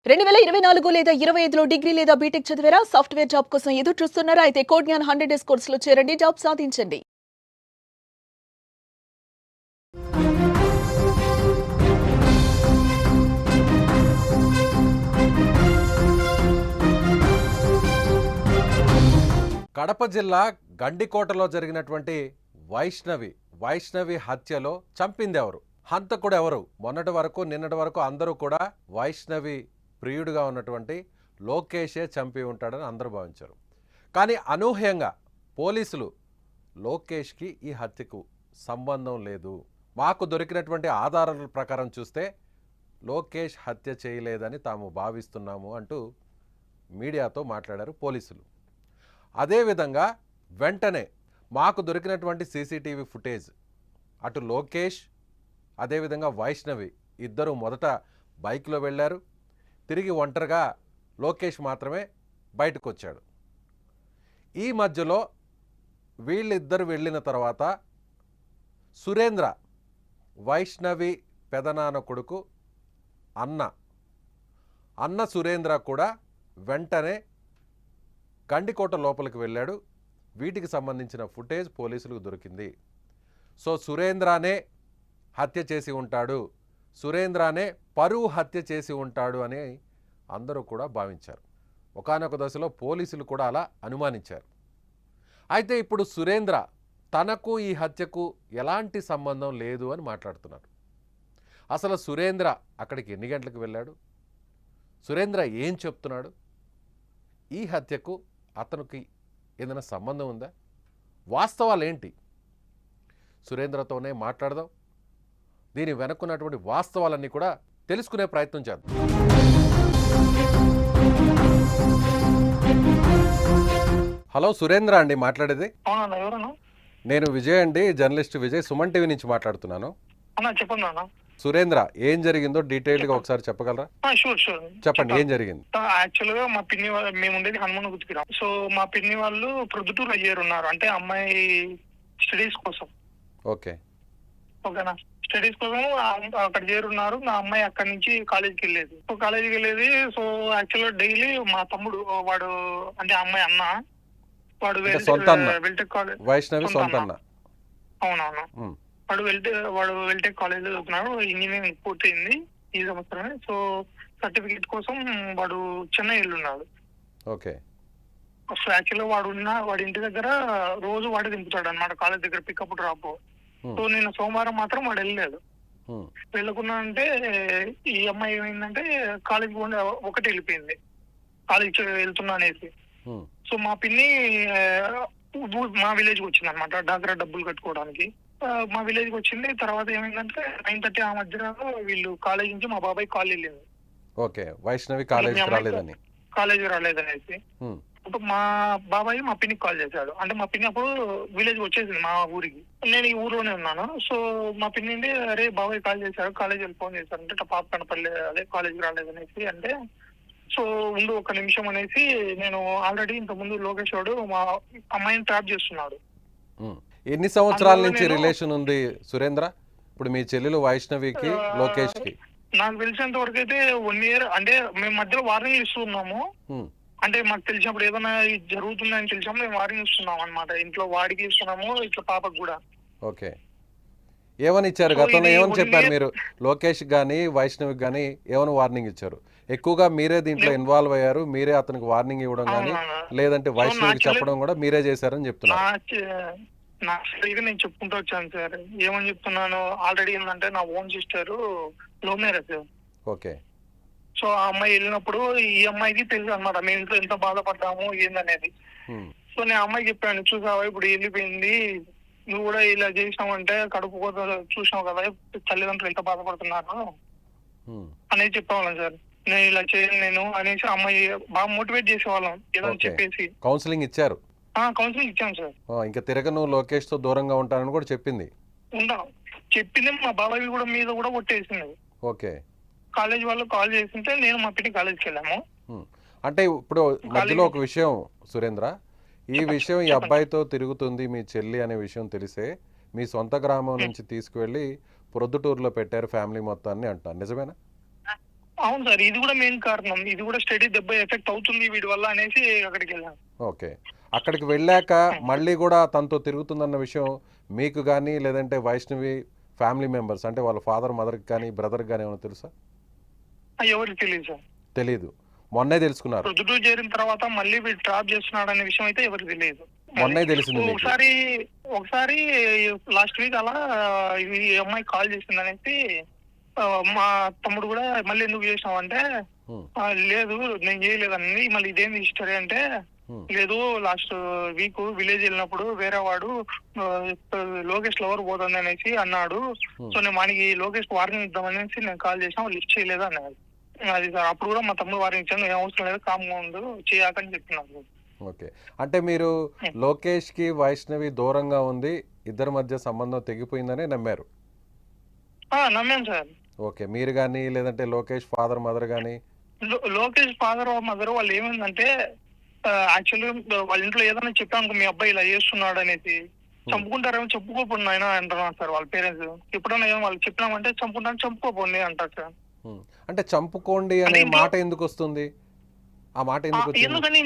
2024 లేదా 25లో డిగ్రీ లేదా బీటెక్ చదివారా? సాఫ్ట్‌వేర్ జాబ్ కోసం ఎదురు చూస్తున్నారా? అయితే కోడ్ జ్ఞాన్ 100 డేస్ కోర్సులో చేరండి, జాబ్ సాధించండి. కడప జిల్లా గండికోటలో జరిగినటువంటి వైష్ణవి హత్యలో చంపింది ఎవరు, హంతకుడు ఎవరు? నిన్నటి వరకు అందరూ కూడా వైష్ణవి ప్రియుడిగా ఉన్నటువంటి లోకేషే చంపి ఉంటాడని అందరూ భావించారు. కానీ అనూహ్యంగా పోలీసులు లోకేష్కి ఈ హత్యకు సంబంధం లేదు, మాకు దొరికినటువంటి ఆధారాల ప్రకారం చూస్తే లోకేష్ హత్య చేయలేదని తాము భావిస్తున్నాము అంటూ మీడియాతో మాట్లాడారు పోలీసులు. అదేవిధంగా వెంటనే మాకు దొరికినటువంటి సీసీటీవీ ఫుటేజ్ అటు లోకేష్ అదేవిధంగా వైష్ణవి ఇద్దరు మొదట బైక్లో వెళ్ళారు, తిరిగి ఒంటరిగా లోకేష్ మాత్రమే బయటకు వచ్చాడు. ఈ మధ్యలో వీళ్ళిద్దరు వెళ్ళిన తర్వాత సురేంద్ర, వైష్ణవి పెదనాన్న కొడుకు అన్న సురేంద్ర కూడా వెంటనే గండికోట లోపలికి వెళ్ళాడు. వీటికి సంబంధించిన ఫుటేజ్ పోలీసులకు దొరికింది. సో సురేంద్రనే హత్య చేసి ఉంటాడు, సురేంద్రనే పరువు హత్య చేసి ఉంటాడు అని అందరూ కూడా భావించారు. ఒకానొక దశలో పోలీసులు కూడా అలా అనుమానించారు. అయితే ఇప్పుడు సురేంద్ర తనకు ఈ హత్యకు ఎలాంటి సంబంధం లేదు అని మాట్లాడుతున్నారు. అసలు సురేంద్ర అక్కడికి ఎన్ని గంటలకు వెళ్ళాడు, సురేంద్ర ఏం చెప్తున్నాడు, ఈ హత్యకు అతనికి ఏదైనా సంబంధం ఉందా, వాస్తవాలు ఏంటి? సురేంద్రతోనే మాట్లాడదాం, దీని వెనుకున్నటువంటి వాస్తవాలన్నీ కూడా తెలుసుకునే ప్రయత్నం చేద్దాం. హలో, సురేంద్ర అండి మాట్లాడేది? నేను విజయ్ అండి, జర్నలిస్ట్ విజయ్, సుమన్ టీవీ నుంచి మాట్లాడుతున్నాను. చెప్పండి. సురేంద్ర, ఏం జరిగిందో డీటెయిల్ గా ఒకసారి చెప్పగలరా? షూర్. చెప్పండి, ఏం జరిగింది? యాక్చువల్ గా మా పిన్ని వాళ్ళు, మేము ఉండేది హనుమాన్ గుర్తుకురాం. సో మా పిన్ని వాళ్ళు ప్రొద్దుటూరు అయ్యారు ఉన్నారు, అంటే అమ్మాయి స్టడీస్ కోసం. ఓకేనా, స్టడీస్ కోసం అక్కడ చేరున్నారు. నా అమ్మాయి అక్కడి నుంచి కాలేజీకి వెళ్ళేది. సో యాక్చువల్ గా డైలీ మా తమ్ముడు, వాడు అంటే అమ్మాయి అన్న, వాడు వెల్టెక్ కాలేజ్, వైష్ణవి సొంత అన్న. అవునవును. వాడు వెల్టెక్ కాలేజ్ చదువుతున్నాడు, ఇంజనీరింగ్ పూర్తయింది ఈ సంవత్సరమే. సో సర్టిఫికేట్ కోసం వాడు చెన్నై వెళ్ళున్నాడు. సో యాక్చువల్గా వాడి ఇంటి దగ్గర రోజు వాడే దింపుతాడు అనమాట, కాలేజ్ దగ్గర పికప్ డ్రాప్. సో నిన్న సోమవారం మాత్రం వాడు వెళ్ళలేదు. వెళ్ళకుండా అంటే ఈ అమ్మాయి ఏమైందంటే కాలేజ్ ఒకటి వెళ్ళిపోయింది, కాలేజ్ వెళ్తున్నా అనేసి. సో మా పిన్ని మా విలేజ్ కి వచ్చింది అనమాట, డాక్రా డబ్బులు కట్టుకోవడానికి. మా విలేజ్ కి వచ్చింది. తర్వాత ఏమైందంటే 9:30 ఆ మధ్యలో వీళ్ళు కాలేజ్ నుంచి మా బాబాయ్ కాల్ వెళ్ళింది, వైష్ణవి కాలేజ్ రాలేదనేసి. అప్పుడు మా బాబాయ్ మా పిన్నికి కాల్ చేశాడు. అంటే మా పిన్ని అప్పుడు విలేజ్ వచ్చేసింది మా ఊరికి, నేను ఈ ఊర్లోనే ఉన్నాను. సో మా పిన్ని అంటే, అరే బాబాయ్ కాల్ చేశాడు, కాలేజ్ వెళ్ళి ఫోన్ చేశారు అంటే పాప కనపడలేదు, అదే కాలేజ్కి రాలేదనేసి. అంటే సో ఉండు ఒక నిమిషం అనేసి, నేను ఆల్రెడీ ఇంత ముందు లోకేష్ వాడు మా అమ్మాయిని ట్రాప్ చేస్తున్నాడు. ఎన్ని సంవత్సరాల నుంచి రిలేషన్ ఉంది సురేంద్ర ఇప్పుడు మీ చెల్లెలు వైష్ణవికి లోకేష్ కి? నాకు తెలిసినంత వరకు అయితే 1 year. అంటే మేము మధ్యలో వార్నింగ్ ఇస్తున్నాము, అంటే మాకు తెలిసినప్పుడు ఏదైనా జరుగుతుందని తెలిసాము, మేము వార్నింగ్ ఇస్తున్నాం అనమాట. ఇంట్లో వాడికి ఇస్తున్నాము, ఇట్లా పాపకు కూడా. ఏమని ఇచ్చారు గతంలో, ఏమని చెప్పారు మీరు లోకేష్ గానీ వైష్ణవికి గానీ? ఏమైనా వార్నింగ్ ఇచ్చారు? ఎక్కువగా మీరే దీంట్లో ఇన్వాల్వ్ అయ్యారు, మీరే అతనికి వార్నింగ్ ఇవ్వడం కానీ లేదంటే వైష్ణవికి చెప్పడం కూడా మీరే చేశారని చెప్తున్నారు. నేను చెప్పుకుంటూ వచ్చాను సార్. ఏమని చెప్తున్నాను, ఆల్రెడీ ఏంటంటే నా own sister love marriage. So ఆ అమ్మాయి వెళ్ళినప్పుడు ఈ అమ్మాయికి తెలుసు అనమాట మేము ఇంట్లో ఎంత బాధపడ్డాము ఏందనేది. సో నేను అమ్మాయికి చెప్పాను, చూసావా ఇప్పుడు వెళ్ళిపోయింది, నువ్వు కూడా ఇలా చేసినావంటే కడుపు కోత చూసినావు కదా తల్లిదండ్రులు ఎంత బాధపడుతున్నారు అనేది చెప్పేవాళ్ళం సార్. నేను ఇలా చేయను నేను అనేసి అమ్మాయి బాగా మోటివేట్ చేసేవాళ్ళం ఏదో చెప్పేసి. కౌన్సిలింగ్ ఇచ్చారు? కౌన్సిలింగ్ ఇచ్చాను సార్. ఇంకా తిరగను లోకేష్ తో దూరంగా ఉంటానని కూడా చెప్పింది. చెప్పింది మా బాబాయ్ కూడా మీద కూడా కొట్టేసింది. కాలేజ్ వాళ్ళు కాల్ చేస్తుంటే నేను మా పిన్ని కాలేజ్కి వెళ్ళాము. అంటే ఇప్పుడు మధ్యలో ఒక విషయం సురేంద్ర, ఈ విషయం ఈ అబ్బాయితో తిరుగుతుంది మీ చెల్లి అనే విషయం తెలిసే మీ సొంత గ్రామం నుంచి తీసుకువెళ్ళి ప్రొద్దుటూరులో పెట్టారు ఫ్యామిలీ మొత్తాన్ని అంటున్నారు, నిజమేనా? అవును సార్, ఇది కూడా మెయిన్ కారణం. ఇది కూడా స్టడీ దెబ్బ ఎఫెక్ట్ అవుతుంది వీడి వల్ల అనేసి అక్కడికి వెళ్ళాను. ఓకే. అక్కడికి వెళ్ళాక మళ్ళీ కూడా తనతో తిరుగుతుందన్న విషయం మీకు కానీ లేదంటే వైష్ణవి ఫ్యామిలీ మెంబర్స్ అంటే వాళ్ళ ఫాదర్ మదర్కి కానీ బ్రదర్కి కానీ ఏమైనా తెలుసా? ఎవరికి తెలియదు సార్. తెలీదు. మొన్నే తెలుసుకున్నారు. ప్రొద్దుటూరు చేరిన తర్వాత మళ్ళీ వీడు ట్రాప్ చేస్తున్నాడు అనే విషయం అయితే ఎవరికి తెలియదు. మొన్నే తెలిసింది మీకు. ఒకసారి లాస్ట్ వీక్ అలా ఈ అమ్మాయి కాల్ చేసింది అనేసి మా తమ్ముడు కూడా మళ్ళీ ఎందుకు చేసినావు అంటే లేదు నేను చేయలేదని. మళ్ళీ ఇదేంది హిస్టరీ అంటే లేదు లాస్ట్ వీక్ విలేజ్ వెళ్ళినప్పుడు వేరే వాడు లోకేష్ లవర్ పోతుంది అనేసి అన్నాడు. సో నేను మనకి లోకేష్ వార్నింగ్ ఇద్దామనేసి నేను కాల్ చేసినా వాళ్ళు లిఫ్ట్ చేయలేదు అన్నాడు. అది సార్ అప్పుడు కూడా మా తమ్ముడు వార్నింగ్ ఇచ్చాను, ఏం అవసరం లేదు కామ్గా ఉండు చేయకని చెప్పినాను. ఓకే. అంటే మీరు లోకేష్కి వైష్ణవి దూరంగా ఉంది, ఇద్దరి మధ్య సంబంధం తెగిపోయిందనే నమ్మారు? నమ్మాను సార్. ఓకే. మీరు కానీ లేదంటే లోకేష్ ఫాదర్ మదర్ కానీ? లోకేష్ ఫాదర్ మదర్ వాళ్ళు ఏమైందంటే యాక్చువల్లీ వాళ్ళ ఇంట్లో ఏదైనా చెప్పాను మీ అబ్బాయి ఇలా చేస్తున్నాడు అనేసి చంపుకుంటారేమో చెప్పుకోపోండి ఆయన అంటున్నారు సార్ వాళ్ళ పేరెంట్స్. ఎప్పుడైనా ఏమో వాళ్ళు చెప్పినామంటే చంపుకుంటాను చంపుకోపోండి అంటారు సార్. అంటే చంపుకోండి అనే మాట ఎందుకు వస్తుంది? ఆ మాట ఎందుకు? ఎందుకని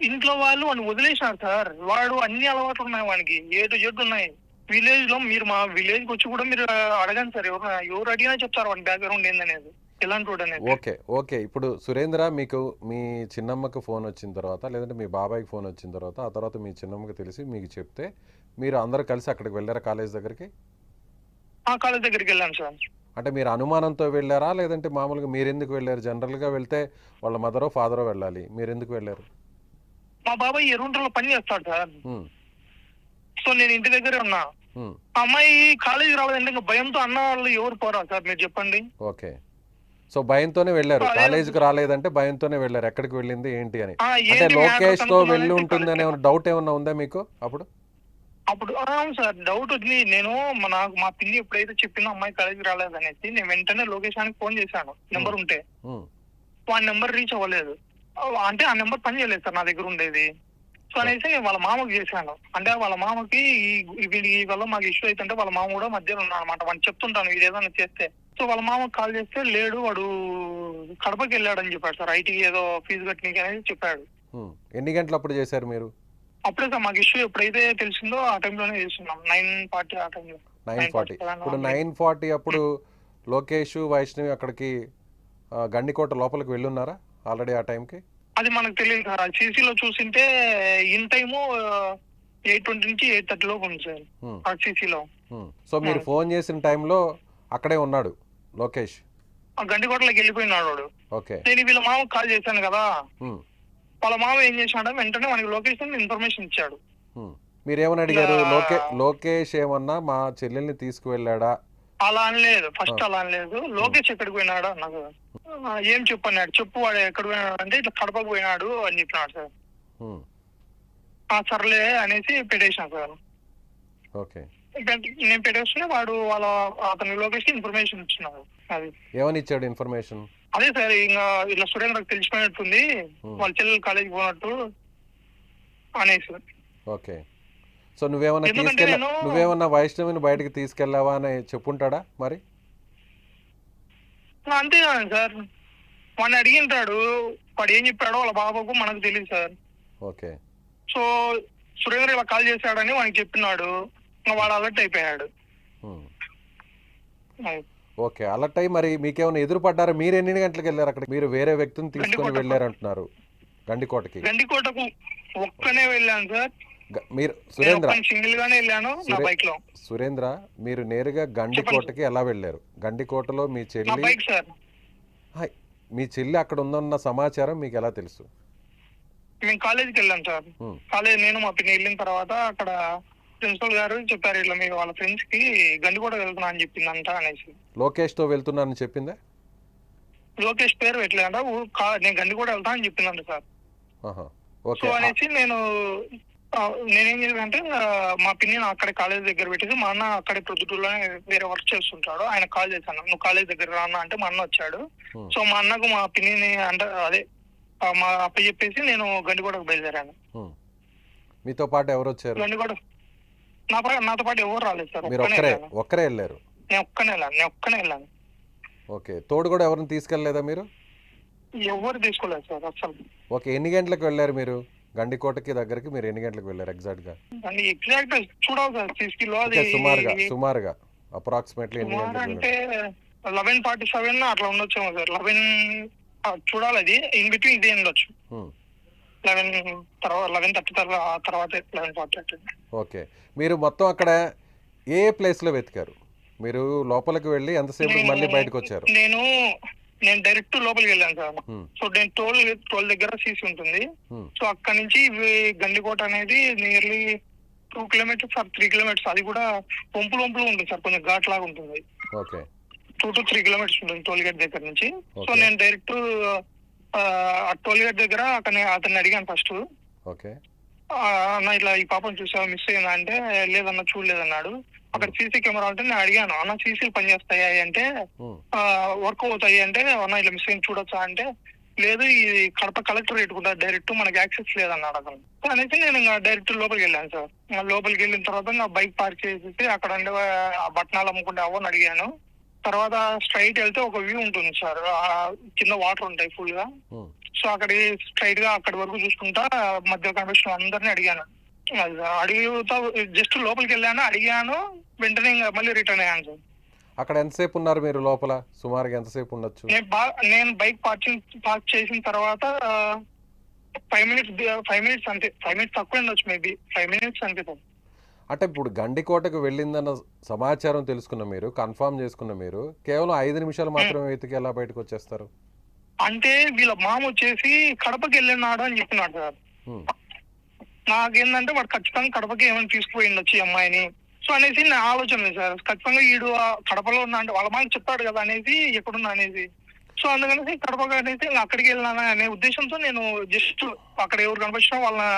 ఇంట్లో వాళ్ళు వాడిని వదిలేసినారు సార్. వాడు అన్ని అలవాట్లు ఉన్నాయి వానికి, ఏడు ఉన్నాయి. విలేజ్ లో మీరు మా విలేజ్ కి వచ్చి కూడా మీరు అడగండి సార్, ఎవరు అడిగినా చెప్తారు వాడి బ్యాక్గ్రౌండ్ ఏందనేది, ఎలాంటి వాడు అనేది. Okay okay. ఇప్పుడు సురేంద్ర మీకు మీ చిన్నమ్మకి ఫోన్ వచ్చిన తర్వాత లేదంటే మీ బాబాయ్కి ఫోన్ వచ్చిన తర్వాత ఆ తర్వాత మీ చిన్నమ్మకి తెలిసి మీకు చెప్తే మీరు అందరూ కలిసి అక్కడికి వెళ్ళారా కాలేజ్ దగ్గరికి? కాలేజ్ దగ్గరికి వెళ్ళాను సార్. అంటే మీరు అనుమానంతో వెళ్ళారా లేదంటే మామూలుగా మీరు ఎందుకు వెళ్ళారు? జనరల్గా వెళ్తే వాళ్ళ మదరో ఫాదరో వెళ్ళాలి, మీరు ఎందుకు వెళ్ళారు? మా బాబాయ్ ఎరుంటలో పని చేస్తాడు సార్. సో నేను ఇంటి దగ్గరే ఉన్నా. అమ్మాయి కాలేజీ రాలేదంటే ఇంకా భయంతో అన్న వాళ్ళు ఎవరు పోరా సార్ మీరు చెప్పండి. ఓకే. సో భయంతోనే వెళ్ళారు, కాలేజీకి రాలేదంటే భయంతోనే వెళ్ళారు. ఎక్కడికి వెళ్ళింది ఏంటి అని? అంటే లోకేష్ తో వెళ్ళి ఉంటుంది అనే డౌట్ ఏమన్నా ఉందా మీకు అప్పుడు? అవును సార్ డౌట్ ఉంది. నేను మా పిన్ని ఎప్పుడైతే చెప్పిందో అమ్మాయి కాలేజీకి రాలేదనేసి నేను వెంటనే లొకేషన్ ఫోన్ చేశాను, నెంబర్ ఉంటే. వాడి నెంబర్ రీచ్ అవ్వలేదు, అంటే ఆ నెంబర్ పని చేయలేదు సార్ నా దగ్గర ఉండేది. సో అనేసి నేను వాళ్ళ మామకి చేశాను. అంటే వాళ్ళ మామకి వీడి వల్ల మాకు ఇష్యూ అవుతుంటే వాళ్ళ మామ కూడా మధ్యలో ఉన్నాను అనమాట. వాడిని చెప్తుంటాను ఇది ఏదైనా చేస్తే. సో వాళ్ళ మామకి కాల్ చేస్తే లేడు వాడు కడపకి వెళ్ళాడని చెప్పాడు సార్, ఐటీకి ఏదో ఫీజు కట్టనీకి అనేది చెప్పాడు. ఎన్ని గంటలు అప్పుడు చేశారు మీరు? అప్పుడే సార్ మాకు ఇష్యూ ఎప్పుడైతే తెలిసిందో ఆ టైంలోనే చేస్తున్నాం, 9:40 ఆ టైంలో. 9:40. ఇప్పుడు 9:40 అప్పుడు లోకేష్ వైష్ణవి అక్కడికి గండికోట లోపలికి వెళ్ళున్నారా ఆల్రెడీ ఆ టైంకి? అది మనకు తెలియదు సార్. అది సీసీలో చూసింటే ఇన్ టైము 8:20 నుంచి 8:30 లోపు ఉంది సార్ ఆ సీసీలో. సో మీరు ఫోన్ చేసిన టైంలో అక్కడే ఉన్నాడు లోకేష్? గండికోటలోకి వెళ్ళిపోయినాడు వాడు. ఓకే. నేను వీళ్ళ మామకు కాల్ చేశాను కదా, వాళ్ళ మామ ఏం చేశాడు వెంటనే మనకి లొకేషన్ ఇన్ఫర్మేషన్ ఇచ్చాడు. మీరేమని అడిగారు? లోకేష్ ఏమన్నా మా చెల్లెల్ని తీసుకువెళ్ళాడా? అలా అనలేదు, ఫస్ట్ అలా అనలేదు. లోకేష్ ఎక్కడికి పోయినాడు అన్నాడు. ఏం చెప్పన్నాడు, చెప్పు వాడు ఎక్కడ పోయినాడు అంటే ఇట్లా కడపకు పోయినాడు అని చెప్పినాడు సార్. సర్లే అనేసి పెట్టేసినాను సార్. ఓకే. నేను పెట్టేస్తే వాడు అతని లొకేషన్ ఇన్ఫర్మేషన్ ఇచ్చినాడు. అది ఏమని ఇచ్చాడు ఇన్ఫర్మేషన్? అదే సార్ ఇంకా ఇట్లా సురేంద్రకు తెలిసిపోయినట్టుంది, వాళ్ళ చెల్లెలు కాలేజీకి పోయినట్టు అనేసి. ఓకే. సో నువ్వేమన్నా వైష్ణవిని బయటకు తీసుకెళ్ళావా అని చెప్పుంటాడా మరి? అంతే కదా సార్, వాడిని అడిగింటాడు, వాడు ఏం చెప్పాడో వాళ్ళ బాబాకు మనకు తెలియదు సార్. ఓకే. సో సురేంద్ర ఇలా కాల్ చేశాడని వానికి చెప్పినాడు, వాడు అలర్ట్ అయిపోయాడు. ఓకే. అలర్ట్ అయ్యి మరి మీకేమైనా ఎదురుపడ్డారా? మీరు ఎన్ని గంటలకు వెళ్ళారు అక్కడ? మీరు వేరే వ్యక్తిని తీసుకొని వెళ్ళారంటున్నారు గండికోటకి. గండికోటకు ఒక్కనే వెళ్ళాను సార్. మీరు సురేంద్ర సింగిల్ గానే వెళ్ళాను నా బైక్ లో. సురేంద్ర మీరు నేరుగా గండికోటకి ఎలా వెళ్ళారు? గండికోటలో మీ చెల్లి అక్కడ ఉందన్న సమాచారం మీకు ఎలా తెలుసు? మేము కాలేజీకి వెళ్ళాం సార్. కాలేజ్ నేను మా పిన్ని వెళ్ళిన తర్వాత అక్కడ ప్రిన్సిపల్ గారు చెప్పారు ఇట్లా మీరు వాళ్ళ ఫ్రెండ్స్ కి గండికోట వెళ్తున్నా అని చెప్పిందంట అనేసి. లోకేష్ తో వెళ్తున్నానని చెప్పిందా? లోకేష్ పేరు పెట్టలేదంట, నేను గండికోట వెళ్తా అని చెప్పిందంట సార్. సో అనేసి నేనేం చేశానంటే మా పిన్ని అక్కడే కాలేజ్ దగ్గర పెట్టేసి మా అన్న అక్కడే ప్రొద్దుటూరులోనే వేరే వర్క్ చేస్తుంటాడు, ఆయన కాల్ చేశాను నువ్వు కాలేజ్ దగ్గర రానా అంటే మా అన్న వచ్చాడు. సో మా అన్నకు మా పిన్నిని అంటే అదే మా అప్ప చెప్పేసి నేను గండికోటకు బయలుదేరాను. మీతో పాటు ఎవరు వచ్చారు? గండికోట నాతో పాటు ఎవరు రాలేదు సార్. ఒక్కరే వెళ్ళారు? నేను ఒక్కనే వెళ్ళాను. ఓకే. తోడు కూడా ఎవరిని తీసుకెళ్ళలేదా మీరు? ఎవరు తీసుకోలేదు సార్ అసలు. ఓకే. ఎన్ని గంటలకు వెళ్ళారు మీరు? గండికోటకి దగ్గరికి మీరు ఎన్ని గంటలకు వెళ్ళారు ఎగ్జాక్ట్‌గా? దాన్ని ఎగ్జాక్ట్ చూడాలి సార్ సీసీలో. ఓకే. అది సుమారుగా అప్రాక్సిమేట్లీ ఎన్ని సుమారు గంటలకు అంటే వెళ్ళారు? 11:47 అట్లా ఉండొచ్చేమో సార్. 11 చూడాలి, అది ఇన్ బిట్వీన్ ఇదే ఉండొచ్చు. హ్మ్. 11 తర్వాత 11:30 తర్వాత 11:40. ఓకే. మీరు మొత్తం అక్కడ ఏ ప్లేస్‌లో వెతికారు? మీరు లోపలికి వెళ్ళి ఎంతసేపటికి మళ్ళీ బయటకొచ్చారు? నేను డైరెక్ట్ లోపలికి వెళ్ళాను సార్. హ్మ్. సో నేను టోల్ దగ్గర సీసీ ఉంటుంది. హ్మ్. సో అక్కడ నుంచి గండికోట అనేది నియర్లీ 2 కిలోమీటర్స్ ఆర్ 3 కిలోమీటర్స్. అది కూడా వంపులు ఉంటుంది సార్, కొంచెం ఘాట్ లాగా ఉంటుంది. ఓకే. 2 to 3 కిలోమీటర్స్ ఉంటుంది టోల్ గేట్ దగ్గర నుంచి. So okay. నేను డైరెక్ట్ ఆ టోల్ గేట్ దగ్గర అతన్ని అడిగాను ఫస్ట్. ఓకే. అన్న ఇట్లా ఈ పాపను చూసావా, మిస్ అయిందా అంటే లేదన్నా చూడలేదన్నాడు. అక్కడ సీసీ కెమెరా అంటే నేను అడిగాను, అన్న సీసీలు పనిచేస్తాయి అంటే హ్మ్. వర్క్ అవుతాయి అంటే, అన్న ఇట్లా మిస్ అయింది చూడొచ్చా అంటే లేదు, ఇది కడప కలెక్టరేట్ కూడా డైరెక్ట్ మనకి యాక్సెస్ లేదన్నాడు అతను. అనేసి నేను ఇంకా డైరెక్ట్ లోపలికి వెళ్ళాను సార్. లోపలికి వెళ్ళిన తర్వాత నా బైక్ పార్క్ చేసేసి అక్కడ ఉండే ఆ బట్టనాలు అమ్ముకుంటే అవని అడిగాను. తర్వాత స్ట్రైట్ వెళ్తే ఒక వ్యూ ఉంటుంది సార్, కింద వాటర్ ఉంటాయి ఫుల్ గా. హ్మ్. సో అక్కడ స్ట్రైట్ గా అక్కడి వరకు చూసుకుంటా మధ్య కనిపించిన అందరినీ అడిగాను. అడుగుతా జస్ట్ లోపలికి వెళ్ళాను, అడిగాను, వెంటనే ఇంకా మళ్ళీ రిటర్న్ అయ్యాను సార్. అక్కడ ఎంతసేపు ఉన్నారు మీరు లోపల? సుమారుగా ఎంతసేపు ఉండొచ్చు? నేను బైక్ పార్క్ చేసిన తర్వాత 5 మినిట్స్ అంతే. 5 మినిట్స్ తక్కువ ఉండొచ్చు, మేబీ 5 మినిట్స్ అంతే సార్. అంటే ఇప్పుడు గండికోటకు వెళ్ళిందన్న సమాచారం తెలుసుకున్న మీరు, కన్ఫర్మ్ చేసుకున్న మీరు, కేవలం 5 నిమిషాలు మాత్రమే వెతికి ఎలా బయటకు వచ్చేస్తారు? అంటే వీళ్ళ మామ వచ్చేసి కడపకి వెళ్ళినాడు అని చెప్పినాడు సార్. హ్మ్. నాకేందంటే వాడు ఖచ్చితంగా కడపకి ఏమైనా తీసుకుపోయి ఉండొచ్చు ఈ అమ్మాయిని. సో అనేసి నా ఆలోచన లేదు సార్. ఖచ్చితంగా ఈడు కడపలో ఉన్నా అంటే వాళ్ళ మాకు చెప్తాడు కదా అనేసి, ఎక్కడున్నా అనేసి. సో అందుకనేసి కడపగా అనేసి అక్కడికి వెళ్ళినా అనే ఉద్దేశంతో నేను జస్ట్ అక్కడ ఎవరు కనిపించినా వాళ్ళని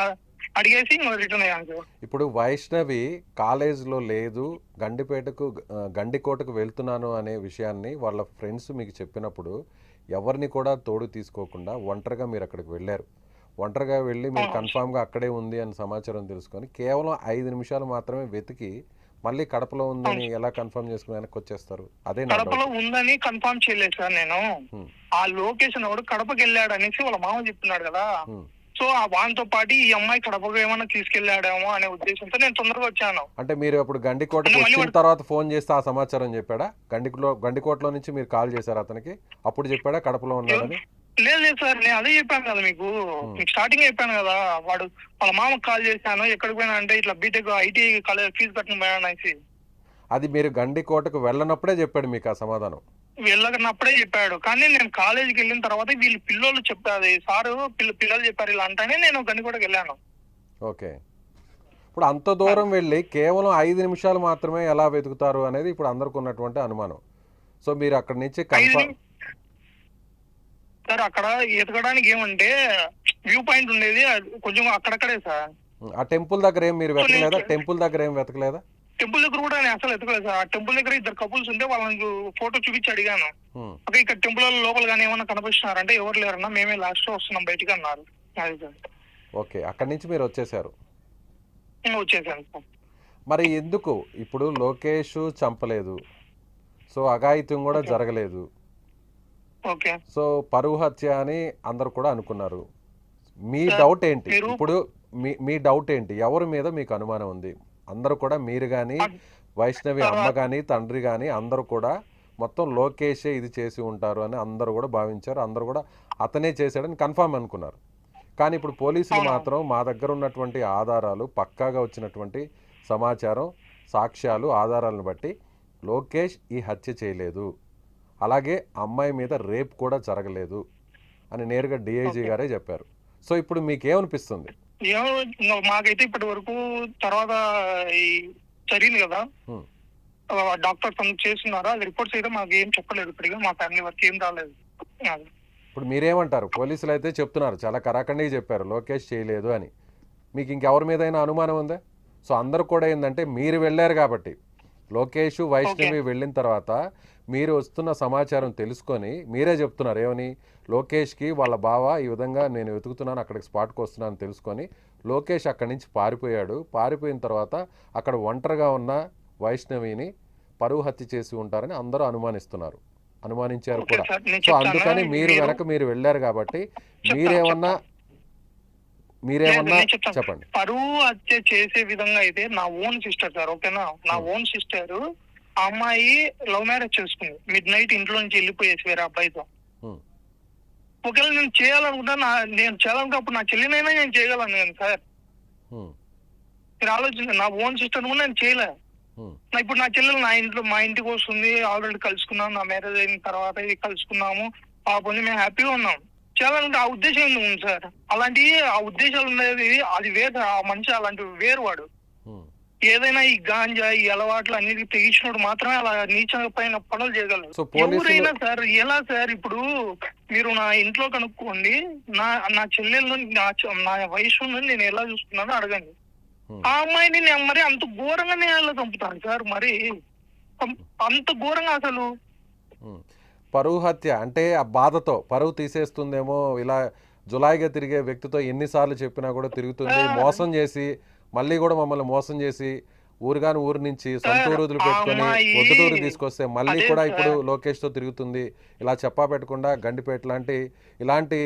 అడిగేసి రిటర్న్ అయ్యాను సార్. ఇప్పుడు వైష్ణవి కాలేజ్లో లేదు, గండికోటకు వెళ్తున్నాను అనే విషయాన్ని వాళ్ళ ఫ్రెండ్స్ మీకు చెప్పినప్పుడు ఎవరిని కూడా తోడు తీసుకోకుండా ఒంటరిగా మీరు అక్కడికి వెళ్ళారు. ఒంటరిగా వెళ్ళి మీరు కన్ఫామ్గా అక్కడే ఉంది అని సమాచారం తెలుసుకొని కేవలం 5 నిమిషాలు మాత్రమే వెతికి మళ్ళీ కడపలో ఉందని ఎలా కన్ఫర్మ్ చేసుకుని వెనక్కి వచ్చేస్తారు? అదే నా కడపలో డౌట్. ఉందని కన్ఫర్మ్ చేయలేదు సార్ నేను. హ్మ్. ఆ లొకేషన్ వాడు కడపకి వెళ్ళాడు అనేసి వాళ్ళ మామ చెప్తున్నాడు కదా. హ్మ్. సో ఆ వానితో పాటు ఈ అమ్మాయి కడపకు ఏమైనా తీసుకెళ్లాడేమో అనే ఉద్దేశంతో నేను తొందరగా వచ్చాను. అంటే మీరు అప్పుడు గండికోటకు అంటే మళ్ళీ వచ్చిన తర్వాత ఫోన్ చేస్తే ఆ సమాచారం చెప్పాడా? గండికోటలో నుంచి మీరు కాల్ చేశారు అతనికి, అప్పుడు చెప్పాడా కడపలో ఉన్నాడని? లేదు సార్, నేను అదే చెప్పాను కదా మీకు స్టార్టింగ్ చెప్పాను కదా. వాళ్ళ మామకు కాల్ చేశాను, ఎక్కడికి పోయినా అంటే ఇట్లా బీటెక్ ఐటీ కాలేజ్ ఫీజు కట్టిన పోయాను అనేసి. అది మీరు గండికోటకు వెళ్ళనప్పుడే చెప్పాడు మీకు ఆ సమాధానం? వెళ్ళనప్పుడే చెప్పాడు. కానీ నేను కాలేజీకి వెళ్ళిన తర్వాత వీళ్ళు పిల్లలు చెప్పారు, సారు పిల్లలు చెప్పారు ఇలా అంటేనే నేను గండికోటకి వెళ్ళాను. ఓకే. ఇప్పుడు అంత దూరం వెళ్ళి కేవలం 5 నిమిషాలు మాత్రమే ఎలా వెతుకుతారు అనేది ఇప్పుడు అందరికి ఉన్నటువంటి అనుమానం. సో మీరు అక్కడి నుంచి కన్ఫర్మ్ సార్ అక్కడ ఎతకడానికి ఏమంటే వ్యూ పాయింట్ ఉండేది కొంచెం అక్కడక్కడే సార్. ఆ టెంపుల్ దగ్గర ఏం మీరు వెతకలేదా? టెంపుల్ దగ్గర ఏం వెతకలేదా? టెంపుల్ దగ్గర కూడా నేను అసలు ఎతకలేదు సార్. ఆ టెంపుల్ దగ్గర 2 కపుల్స్ ఉంటే వాళ్ళని ఫోటో చూపించి అడిగాను. ఓకే, ఇక్కడ టెంపుల్ లోపల కానీ ఏమన్నా కనిపిస్తున్నారంటే ఎవరు లేరన్నా, మేమే లాస్ట్ వస్తున్నాం బయటికి అన్నారు. అది సార్. ఓకే. అక్కడి నుంచి మీరు వచ్చేసారు. వచ్చేసాను సార్. మరి ఎందుకు ఇప్పుడు లోకేష్ చంపలేదు, సో అఘాయిత్యం కూడా జరగలేదు, ఓకే, సో పరువు హత్య అని అందరు కూడా అనుకున్నారు. మీ డౌట్ ఏంటి ఇప్పుడు? మీ డౌట్ ఏంటి? ఎవరి మీద మీకు అనుమానం ఉంది? అందరూ కూడా మీరు కానీ, వైష్ణవి అమ్మ కానీ, తండ్రి కానీ అందరూ కూడా మొత్తం లోకేషే ఇది చేసి ఉంటారు అని అందరూ కూడా భావించారు. అందరూ కూడా అతనే చేశాడని కన్ఫర్మ్ అనుకున్నారు. కానీ ఇప్పుడు పోలీసులు మాత్రం మా దగ్గర ఉన్నటువంటి ఆధారాలు, పక్కాగా వచ్చినటువంటి సమాచారం, సాక్ష్యాలు, ఆధారాలను బట్టి లోకేష్ ఈ హత్య చేయలేదు, అలాగే అమ్మాయి మీద రేప్ కూడా జరగలేదు అని నేరుగా డిఐజీ గారే చెప్పారు. సో ఇప్పుడు మీకేమనిపిస్తుంది? మాకైతే ఇప్పటి వరకు తర్వాత ఈ జరిగింది కదా, డాక్టర్స్ చేస్తున్నారు, అది రిపోర్ట్స్ అయితే మాకు ఏం చెప్పలేదు. ఇప్పటిగా మా ఫ్యామిలీ వరకు ఏం రాలేదు. ఇప్పుడు మీరేమంటారు? పోలీసులు అయితే చెప్తున్నారు, చాలా కరాఖండిగా చెప్పారు లోకేష్ చేయలేదు అని. మీకు ఇంకెవరి మీద అయినా అనుమానం ఉందా? సో అందరూ కూడా ఏంటంటే మీరు వెళ్ళారు కాబట్టి, లోకేష్ వైష్ణవి వెళ్ళిన తర్వాత మీరు వస్తున్న సమాచారం తెలుసుకొని మీరే చెప్తున్నారు ఏమని, లోకేష్కి వాళ్ళ బావ ఈ విధంగా నేను వెతుకుతున్నాను, అక్కడికి స్పాట్కి వస్తున్నాను తెలుసుకొని లోకేష్ అక్కడి నుంచి పారిపోయాడు. పారిపోయిన తర్వాత అక్కడ ఒంటరిగా ఉన్న వైష్ణవిని పరువు హత్య చేసి ఉంటారని అందరూ అనుమానిస్తున్నారు. అనుమానించారు ఓకే కూడా. సార్, నేను సో చెప్తాను. అందుకని మీరు వెళ్ళారు కాబట్టి మీరేమన్నా లేదు, నేను చెప్తాను. చెప్పండి. పరువు హత్య చేసే విధంగా అయితే నా ఓన్ సిస్టర్ సార్, ఓకేనా, నా ఓన్ సిస్టర్ ఆ అమ్మాయి లవ్ మ్యారేజ్ చేసుకుంది. మిడ్ నైట్ ఇంట్లో నుంచి వెళ్ళిపోయేసి వేరే అబ్బాయితో. ఉమ్, ఒకవేళ నేను చేయాలనుకుంటా, నేను చేయాలనుకుంటే అప్పుడు నా చెల్లినైనా నేను చేయగలను కదా సార్. ఉమ్, మీరు ఆలోచించండి, నా ఓన్ సిస్టర్ కూడా నేను చేయలే. ఉమ్, ఇప్పుడు నా చెల్లెలు మా ఇంటికి వస్తుంది, ఆల్రెడీ కలుసుకున్నాం, నా మ్యారేజ్ అయిన తర్వాత ఇది కలుసుకున్నాము, పాపని మేము హ్యాపీగా ఉన్నాం. చేయాలనుకుంటే ఆ ఉద్దేశం ఎందుకు ఉంది సార్? అలాంటి ఆ ఉద్దేశాలు ఉండేది అది వేరు, ఆ మనిషి అలాంటి వేరు వాడు. ఉమ్. ఏదైనా ఈ గాంజా ఈ అలవాట్లు అన్నిటి తెగించినోడు మాత్రమే అలా నీచమైన పనులు చేయగలరు. సో పోలీసులు- ఎవరైనా సార్ ఎలా సార్? ఇప్పుడు మీరు నా ఇంట్లో కనుక్కోండి, నా చెల్లెలను నా వయసు నేను ఎలా చూస్తున్నానో అడగండి. ఆ అమ్మాయిని నేను మరి అంత ఘోరంగా నేను ఎలా చంపుతాను సార్? మరి అంత ఘోరంగా అసలు. ఉమ్. పరువు హత్య అంటే ఆ బాధతో పరువు తీసేస్తుందేమో, ఇలా జులాయిగా తిరిగే వ్యక్తితో ఎన్నిసార్లు చెప్పినా కూడా తిరుగుతుంది, మోసం చేసి మళ్ళీ కూడా మమ్మల్ని మోసం చేసి ఊరు నుంచి సొంత ఊరు వదిలిపెట్టుకొని ఒడ్డుటూరు తీసుకొస్తే మళ్ళీ కూడా ఇప్పుడు లోకేష్తో తిరుగుతుంది. ఇలా చెప్పా పెట్టకుండా గండిపేట ఇలాంటి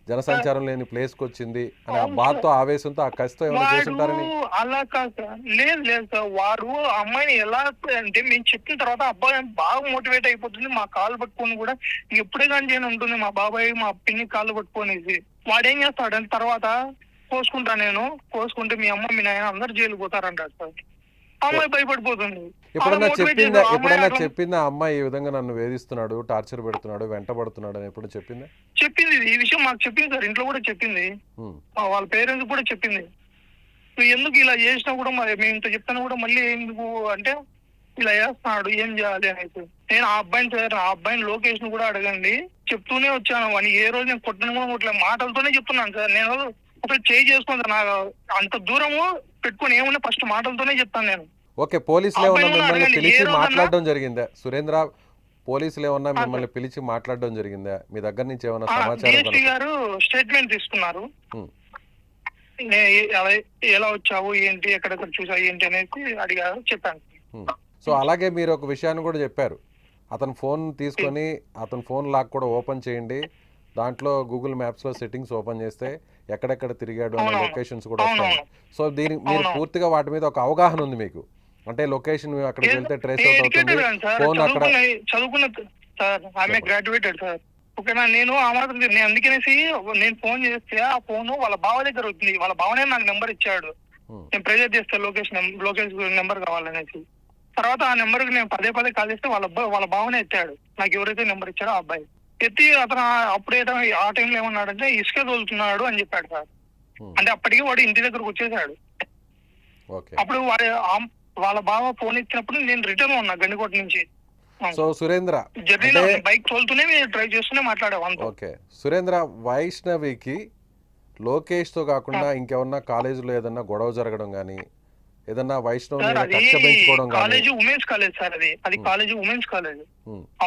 జనసంచారం లేని ప్లేస్కి వచ్చింది అని ఆ బాధతో ఆవేశంతో ఆ కసితో ఏమైనా చేస్తుంటారని. అలా కాదు సార్, లేదు సార్, వారు అమ్మాయిని ఎలా అంటే మేము చెప్పిన తర్వాత అబ్బాయి బాగా మోటివేట్ అయిపోతుంది. మా కాళ్ళు పట్టుకొని కూడా ఎప్పుడే కానీ చేయని ఉంటుంది, మా బాబాయ్ మా పిన్ని కాళ్ళు పట్టుకొనేసి. వాడేం చేస్తాడు తర్వాత కోసుకుంటే మీ అమ్మ మీ నాయన అందరు జైలు పోతారంటాడు సార్. అమ్మాయి భయపడిపోతుంది. ఎప్పుడన్నా చెప్పిందా అమ్మాయి ఈ విధంగా నన్ను వేధిస్తున్నాడు, టార్చర్ పెడుతున్నాడు, వెంటబడుతున్నాడు అని ఎప్పుడు చెప్పిందా? చెప్పింది, ఈ విషయం మాకు చెప్పింది సార్, ఇంట్లో కూడా చెప్పింది, వాళ్ళ పేరెంట్స్ కూడా చెప్పింది. నువ్వు ఎందుకు ఇలా చేసినా కూడా మరి మేము ఇంత చెప్తాను కూడా మళ్ళీ ఎందుకు అంటే ఇలా చేస్తున్నాడు, ఏం చేయాలి అనేసి. నేను ఆ అబ్బాయిని లొకేషన్ కూడా అడగండి, చెప్తూనే వచ్చాను. అని ఏ రోజు నేను కొట్టను కూడా కొట్టలే, మాటలతోనే చెప్తున్నాను సార్. నేను అసలు చేయి చేసుకుంటాను, నాకు అంత దూరము పెట్టుకుని ఏమున్నా ఫస్ట్ మాటలతోనే చెప్తాను నేను. ఓకే, పోలీసులు ఏమన్నా మిమ్మల్ని పిలిచి మాట్లాడడం జరిగిందా సురేంద్ర? పోలీసులు ఏమన్నా మిమ్మల్ని పిలిచి మాట్లాడడం జరిగిందా? మీ దగ్గర నుంచి ఏమన్నా సమాచారం? డిఎస్పీ గారు స్టేట్మెంట్ తీసుకున్నారు, ఎలా వచ్చావు ఏంటి, ఎక్కడెక్కడ చూసావు ఏంటి అనేసి అడిగారు, చెప్పాను. సో అలాగే మీరు ఒక విషయాన్ని కూడా చెప్పారు, అతని ఫోన్ తీసుకొని అతని ఫోన్ లాక్ కూడా ఓపెన్ చేయండి, దాంట్లో గూగుల్ మ్యాప్స్లో సెట్టింగ్స్ ఓపెన్ చేస్తే ఎక్కడెక్కడ తిరిగాడు అనే లొకేషన్స్ కూడా వస్తాయి. సో మీరు పూర్తిగా వాటి మీద ఒక అవగాహన ఉంది మీకు, అంటే లొకేషన్ అక్కడికి వెళ్తే ట్రేస్ అవుట్ అవుతుంది, ఫోన్ అక్కడ. చదువుకున్న సార్, ఆమె గ్రాడ్యుయేటెడ్ సార్, ఓకేనా. నేను ఆ మాత్రం నేను అందుకనేసి నేను ఫోన్ చేస్తే ఆ ఫోన్ వాళ్ళ బావ దగ్గర వచ్చింది. వాళ్ళ బావనే నాకు నెంబర్ ఇచ్చాడు, నేను ప్రెజర్ చేస్తే లొకేషన్ నెంబర్ కావాలనేసి. తర్వాత ఆ నెంబర్కి నేను పదే కాల్ చేస్తే వాళ్ళ బావనే ఎత్తాడు, నాకు ఎవరైతే నెంబర్ ఇచ్చాడో ఆ అబ్బాయి ఎత్తి. అతను అప్పుడేదో ఆ టైంలో ఏమన్నాడంటే ఇసుక తోలుతున్నాడు అని చెప్పాడు సార్. అంటే అప్పటికి వాడు ఇంటి దగ్గరకు వచ్చేసాడు. అప్పుడు వాళ్ళ బావ ఫోన్ ఇచ్చినప్పుడు నేను రిటర్న్ ఉన్నా గండికోట నుంచి. సో సురేంద్ర బైక్ తోలుతూనే డ్రైవ్ చేస్తూనే మాట్లాడేవాళ్ళం. ఓకే సురేంద్ర, వైష్ణవికి లోకేష్ తో కాకుండా ఇంకెవరన్నా కాలేజీలో ఏదన్నా గొడవ జరగడం గానీ, ఏదన్నా వైష్ణవి కక్ష పెంచుకోవడం గానీ? కాలేజీ ఉమెన్స్ కాలేజ్ సార్, అది కాలేజీ ఉమెన్స్ కాలేజ్,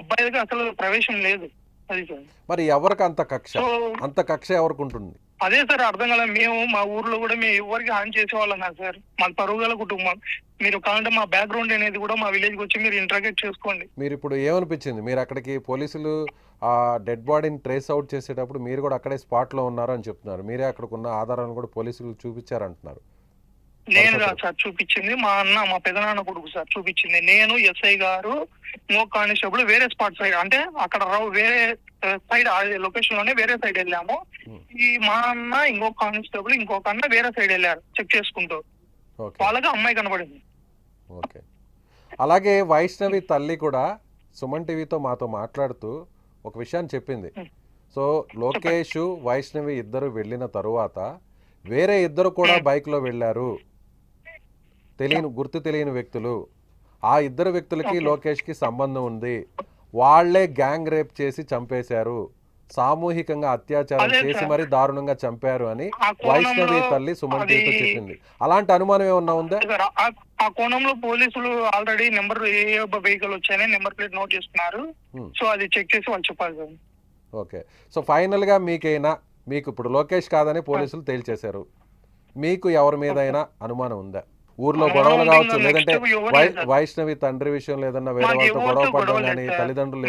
అబ్బాయిలకి అసలు ప్రవేశం లేదు. అది సార్, మరి ఎవరికి అంత కక్ష ఎవరికి ఉంటుంది? అదే సార్ అర్థం కాలేదు. మేము మా ఊర్లో కూడా మేము ఎవరికి హాని చేసేవాళ్ళం కాదు సార్, మాది పరుగుల కుటుంబం. మీరు కావాలంటే మా బ్యాక్గ్రౌండ్ అనేది కూడా మా విలేజ్కి వచ్చి మీరు ఇంటరాగేట్ చేసుకోండి. మీరు ఇప్పుడు ఏమనిపించింది, మీరు అక్కడికి పోలీసులు ఆ డెడ్ బాడీని ట్రేస్ అవుట్ చేసేటప్పుడు మీరు కూడా అక్కడే స్పాట్లో ఉన్నారు అని చెప్తున్నారు, మీరే అక్కడికున్న ఆధారాలను కూడా పోలీసులు చూపించారంటున్నారు. నేను కాదు సార్ చూపించింది, మా పెదనాన్న కొడుకు సార్ చూపించింది. నేను ఎస్ఐ గారు ఇంకో కానిస్టేబుల్ వేరే స్పాట్ సైడ్, అంటే అక్కడ వేరే సైడ్ లొకేషన్ లోనే వేరే సైడ్ వెళ్ళాము. ఈ మా అన్న ఇంకో కానిస్టేబుల్ ఇంకొక అన్న వేరే సైడ్ వెళ్ళారు చెక్ చేసుకుంటూ, వాళ్ళకి అమ్మాయి కనబడింది. ఓకే, అలాగే వైష్ణవి తల్లి కూడా సుమన్ టీవీతో మాతో మాట్లాడుతూ ఒక విషయాన్ని చెప్పింది. సో లోకేష్ వైష్ణవి ఇద్దరు వెళ్ళిన తరువాత వేరే ఇద్దరు కూడా బైక్లో వెళ్ళారు, గుర్తు తెలియని వ్యక్తులు. ఆ ఇద్దరు వ్యక్తులకి లోకేష్కి సంబంధం ఉంది, వాళ్లే గ్యాంగ్ రేప్ చేసి చంపేశారు, సామూహికంగా అత్యాచారం చేసి మరి దారుణంగా చంపారు అని వైష్ణవి తల్లి సుమన్ టీవీతో చెప్పింది. అలాంటి అనుమానం ఏమన్నా ఉందా? ఆ కోణంలో పోలీసులు ఆల్రెడీ నెంబర్ ఏ వెహికల్ వచ్చాయని నెంబర్ ప్లేట్ నోట్ చేసుకున్నారు. సో అది చెక్ చేసి వాళ్ళు చెప్పాలి. ఓకే, సో ఫైనల్ గా మీకు ఇప్పుడు లోకేష్ కాదని పోలీసులు తేల్చేశారు, మీకు ఎవరి మీదైనా అనుమానం ఉందా? ఊర్లో గొడవలు కావచ్చు, లేదంటే వైష్ణవి తండ్రి విషయంలో ఏదన్నా వేరే వాళ్ళతో గొడవ పడడం కానీ, తల్లిదండ్రులు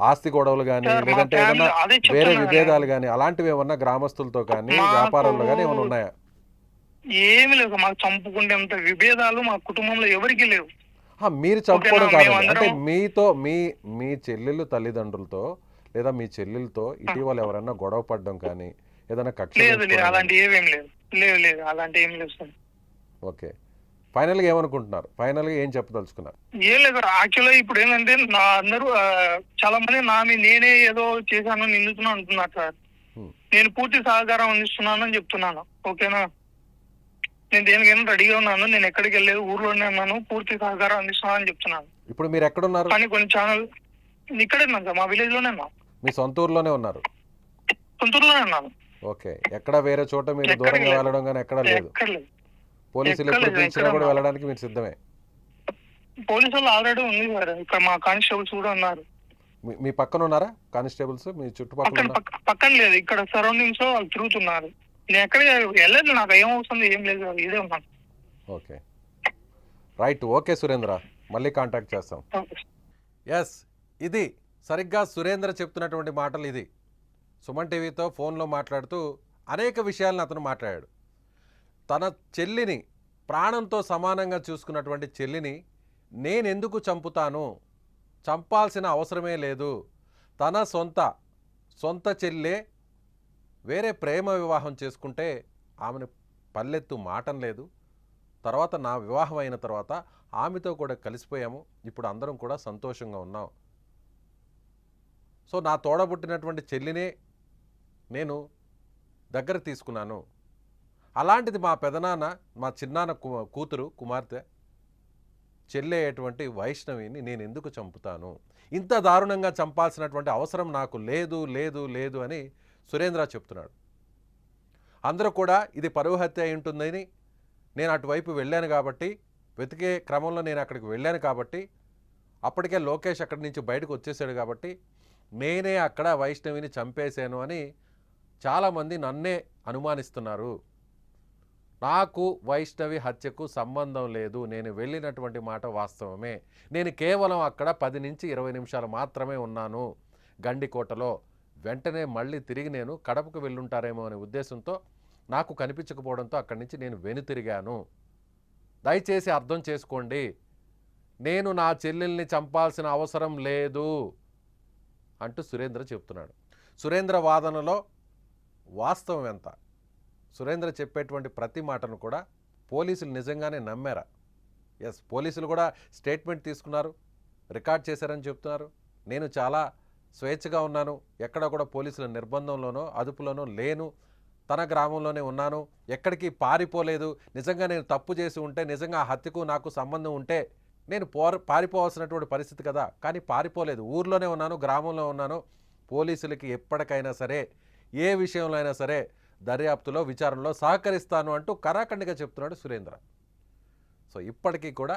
ఆస్తి గొడవలు కానీ సార్, మా లేదంటే ఏదన్నా ఫ్యామిలీ అదే వేరే చెప్తున్నా విభేదాలు కానీ అలాంటివి ఏమన్నా గ్రామస్తులతో కానీ మాకు వ్యాపారంలో కానీ ఏమైనా ఉన్నాయా? ఏమి లేవు. మాకు చంపుకుంటేంత విభేదాలు మా కుటుంబంలో ఎవరికి లేవు. మీరు చంపుకోవడం ఓకేనా? కాదు మేమందరం- అంటే మీతో మీ చెల్లెళ్ళు తల్లిదండ్రులతో లేదా మీ చెల్లెలతో ఇటీవల ఎవరైనా గొడవ పడడం కానీ ఏదైనా కక్ష లేదు పెంచుకోవడం లేదు, కానీ? అలాంటి ఏమేం లేదు. లేదు అలాంటి ఏం లేదు సార్. ఓకే, ఫైనల్గా ఏమనుకుంటున్నారు? ఫైనల్గా ఏం చెప్పదలుచుకున్నారు? ఏం లేదు. యాక్చువల్గా ఇప్పుడు ఏంటంటే నా అందరూ చాలా మంది నేనే ఏదో చేశాను నిందుతున్నా అంటున్నారు సార్. హ్మ్. నేను పూర్తి సహకారం అందిస్తున్నాను అని చెప్తున్నాను. ఓకేనా? నేను దేనికైనా రెడీగా ఉన్నాను. నేను ఎక్కడికి వెళ్ళలేదు, ఊర్లోనే ఉన్నాను. పూర్తి సహకారం అందిస్తున్నాను అని చెప్తున్నాను. ఇప్పుడు మీరు ఎక్కడున్నారు? కానీ కొన్ని ఛానల్ ఇక్కడే ఉన్నాను సార్, మా విలేజ్ లోనే ఉన్నాను. మీ సొంత ఊర్లోనే ఉన్నారు? సొంతూరులోనే ఉన్నాను. ఓకే, ఎక్కడ వేరే చోట మీరు ఎక్కడికి దూరంగా లేదు. వెళ్ళడం కానీ ఎక్కడ లేదు? ఎక్కడ లేదు. పోలీసులు ఎక్కడ ఎప్పుడు లేదు, పిలిచినా ఎక్కడ కూడా ఉన్నా. వెళ్ళడానికి మీరు సిద్ధమే? పోలీసులు ఆల్రెడీ ఉంది సార్. ఇక్కడ మా కానిస్టేబుల్స్ కూడా ఉన్నారు. మీ పక్కన ఉన్నారా కానిస్టేబుల్స్? మీ చుట్టుపక్కల పక్కన ఉన్నారా? పక్కన లేదు, ఇక్కడ సరౌండింగ్స్ లో వాళ్ళు తిరుగుతున్నారు. నేను ఎక్కడికి వెళ్ళలేదు. నాకు ఏం అవసరం ఏం లేదు, ఇదే ఉన్నాను. Okay, right. ఓకే సురేంద్ర, మళ్ళీ కాంటాక్ట్ చేస్తాం. ఎస్, ఇది సరిగ్గా సురేంద్ర చెప్తున్నటువంటి మాటలు. ఇది సుమన్ టీవీతో ఫోన్లో మాట్లాడుతూ అనేక విషయాలను అతను మాట్లాడాడు. తన చెల్లిని ప్రాణంతో సమానంగా చూసుకున్నటువంటి చెల్లిని నేనెందుకు చంపుతాను, చంపాల్సిన అవసరమే లేదు, తన సొంత చెల్లె వేరే ప్రేమ వివాహం చేసుకుంటే ఆమెను పల్లెత్తు మాటం లేదు, తర్వాత నా వివాహం అయిన తర్వాత ఆమెతో కూడా కలిసిపోయాము, ఇప్పుడు అందరం కూడా సంతోషంగా ఉన్నాం. సో నా తోడబుట్టినటువంటి చెల్లినే నేను దగ్గర తీసుకున్నాను. అలాంటిది మా పెదనాన్న, మా చిన్నాన్న కూతురు కుమార్తె చెల్లెటువంటి వైష్ణవిని నేను ఎందుకు చంపుతాను, ఇంత దారుణంగా చంపాల్సినటువంటి అవసరం నాకు లేదు లేదు లేదు అని సురేంద్ర చెప్తున్నాడు. అందరూ కూడా ఇది పరువు హత్య అయి ఉంటుందని నేను అటువైపు వెళ్ళాను కాబట్టి, వెతికే క్రమంలో నేను అక్కడికి వెళ్ళాను కాబట్టి, అప్పటికే లోకేష్ అక్కడి నుంచి బయటకు వచ్చేసాడు కాబట్టి నేనే అక్కడ వైష్ణవిని చంపేశాను అని చాలామంది నన్నే అనుమానిస్తున్నారు. నాకు వైష్ణవి హత్యకు సంబంధం లేదు, నేను వెళ్ళినటువంటి మాట వాస్తవమే, నేను కేవలం అక్కడ 10 నుంచి 20 నిమిషాలు మాత్రమే ఉన్నాను గండికోటలో, వెంటనే మళ్ళీ తిరిగి నేను కడపకు వెళ్ళుంటారేమో అనే ఉద్దేశంతో నాకు కనిపించకపోవడంతో అక్కడి నుంచి నేను వెనుతిరిగాను, దయచేసి అర్థం చేసుకోండి, నేను నా చెల్లెల్ని చంపాల్సిన అవసరం లేదు అంటూ సురేంద్ర చెప్తున్నాడు. సురేంద్ర వాదనలో వాస్తవం ఎంత? సురేంద్ర చెప్పేటువంటి ప్రతి మాటను కూడా పోలీసులు నిజంగానే నమ్మారా? ఎస్, పోలీసులు కూడా స్టేట్మెంట్ తీసుకున్నారు, రికార్డ్ చేశారని చెప్తున్నారు. నేను చాలా స్వేచ్ఛగా ఉన్నాను, ఎక్కడ కూడా పోలీసుల నిర్బంధంలోనో అదుపులోనో లేను, తన గ్రామంలోనే ఉన్నాను, ఎక్కడికి పారిపోలేదు, నిజంగా నేను తప్పు చేసి ఉంటే, నిజంగా ఆ హత్యకు నాకు సంబంధం ఉంటే నేను పారిపోవాల్సినటువంటి పరిస్థితి కదా, కానీ పారిపోలేదు, ఊర్లోనే ఉన్నాను, గ్రామంలో ఉన్నాను, పోలీసులకి ఎప్పటికైనా సరే ఏ విషయంలో అయినా సరే దర్యాప్తులో విచారణలో సహకరిస్తాను అంటూ కరాఖండిగా చెప్తున్నాడు సురేంద్ర. సో ఇప్పటికీ కూడా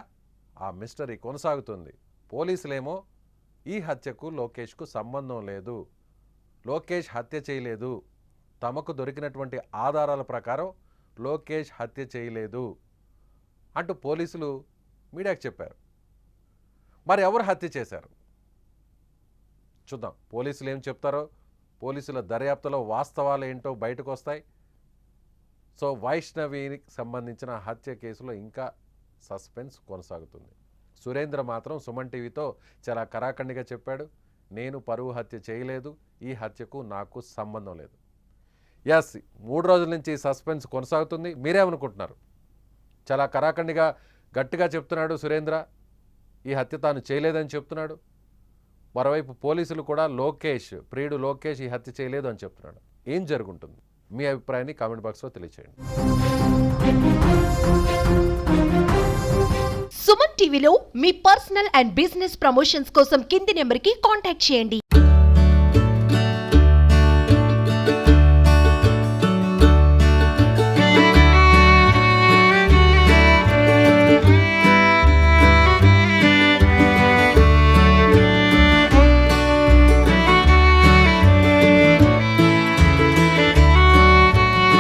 ఆ మిస్టరీ కొనసాగుతుంది. పోలీసులేమో ఈ హత్యకు లోకేష్కు సంబంధం లేదు, లోకేష్ హత్య చేయలేదు, తమకు దొరికినటువంటి ఆధారాల ప్రకారం లోకేష్ హత్య చేయలేదు అంటూ పోలీసులు మీడియాకు చెప్పారు. మరి ఎవరు హత్య చేశారు చూద్దాం, పోలీసులు ఏం చెప్తారో, పోలీసుల దర్యాప్తులో వాస్తవాలు ఏంటో బయటకు వస్తాయి. సో వైష్ణవికి సంబంధించిన హత్య కేసులో ఇంకా సస్పెన్స్ కొనసాగుతుంది. సురేంద్ర మాత్రం సుమన్ టీవీతో చాలా కరాఖండిగా చెప్పాడు, నేను పరువు హత్య చేయలేదు, ఈ హత్యకు నాకు సంబంధం లేదు. ఎస్, 3 రోజుల నుంచి సస్పెన్స్ కొనసాగుతుంది. మీరేమనుకుంటున్నారు? చాలా కరాఖండిగా గట్టిగా చెప్తున్నాడు సురేంద్ర, ఈ హత్య తాను చేయలేదని చెప్తున్నాడు. మరోవైపు పోలీసులు కూడా ప్రియుడు లోకేష్ ఈ హత్య చేయలేదు అని చెప్తున్నాడు. ఏం జరుగుంటుంది? మీ అభిప్రాయాన్ని కామెంట్ బాక్స్లో తెలియచేయండి. సుమన్ టీవీలో మీ పర్సనల్ అండ్ బిజినెస్ ప్రమోషన్స్ కోసం కింది నెంబర్కి కాంటాక్ట్ చేయండి.